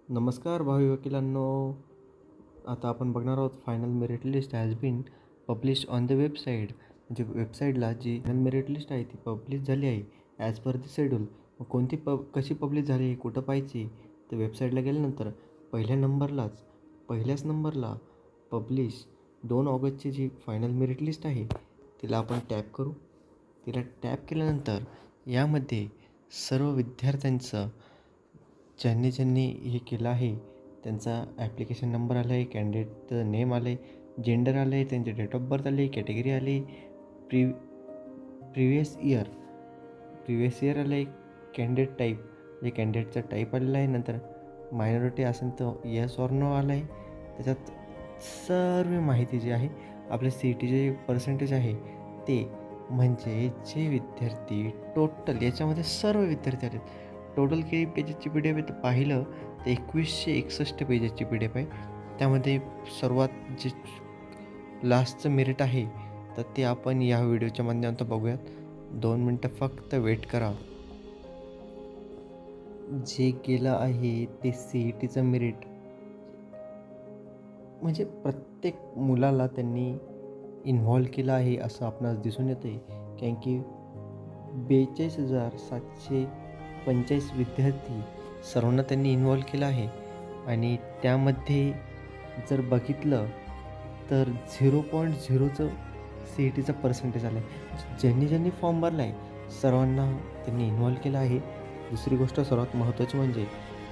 नमस्कार भावी वकिलांनो. आता आपण बघणार आहोत final merit list has been publish on the website. म्हणजे वेबसाईटला जी फायनल मेरिट लिस्ट आहे ती पब्लिश झाली आहे ॲज पर द शेड्यूल. मग कोणती कशी पब्लिश झाली, कुठं पाहायची, तर वेबसाईटला गेल्यानंतर पहिल्याच नंबरला पब्लिश 2 ऑगस्टची जी फायनल मेरिट लिस्ट आहे तिला आपण टॅप करू. तिला टॅप केल्यानंतर यामध्ये सर्व विद्यार्थ्यांचं ज्यांनी हे केलं आहे त्यांचा ॲप्लिकेशन नंबर आला आहे, कॅन्डिडेटचं नेम आलं आहे, जेंडर आलं आहे, त्यांचे डेट ऑफ बर्थ आले, कॅटेगरी आली, प्री प्रिवियस इयर आलं आहे, कॅन्डिडेट टाईप म्हणजे कॅन्डिडेटचा टाईप आलेला आहे. नंतर मायनॉरिटी असेल तर येस ऑर नो आला आहे. त्याच्यात सर्व माहिती जी आहे आपल्या सी ई टीचे जे पर्सेंटेज आहे ते, म्हणजे जे विद्यार्थी टोटल याच्यामध्ये सर्व विद्यार्थी आले. टोटल किती पेजेसची पी डी एफ आहे तर पाहिलं तर 2161 पेजेसची पी डी एफ आहे. त्यामध्ये सर्वात जे लास्टचं मेरिट आहे तर ते आपण या व्हिडिओच्या माध्यमातून बघूयात. 2 मिनटं फक्त वेट करा. जे गेलं आहे ते सी ई टीचं मेरिट, म्हणजे प्रत्येक मुलाला त्यांनी इन्व्हॉल्व केलं आहे असं आपणास दिसून येतं आहे. कारण की 42,745 विद्यार्थी सर्वांना त्यांनी इन्व्हॉल्व केलं आहे. आणि त्यामध्ये जर बघितलं तर 0.0चं सी ई टीचं पर्सेंटेज आलं आहे. ज्यांनी फॉर्म भरला आहे सर्वांना त्यांनी इन्व्हॉल्व केलं आहे. दुसरी गोष्ट सर्वात महत्त्वाची म्हणजे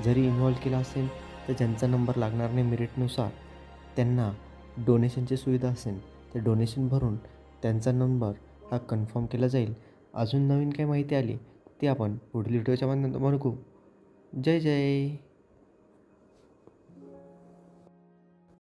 जरी इन्व्हॉल्व केला असेल तर ज्यांचा नंबर लागणार नाही मेरिटनुसार त्यांना डोनेशनची सुविधा असेल तर डोनेशन भरून त्यांचा नंबर हा कन्फर्म केला जाईल. अजून नवीन काही माहिती आली ती आपण पुढील व्हिडिओच्या माध्यमातून बघू. जय जय.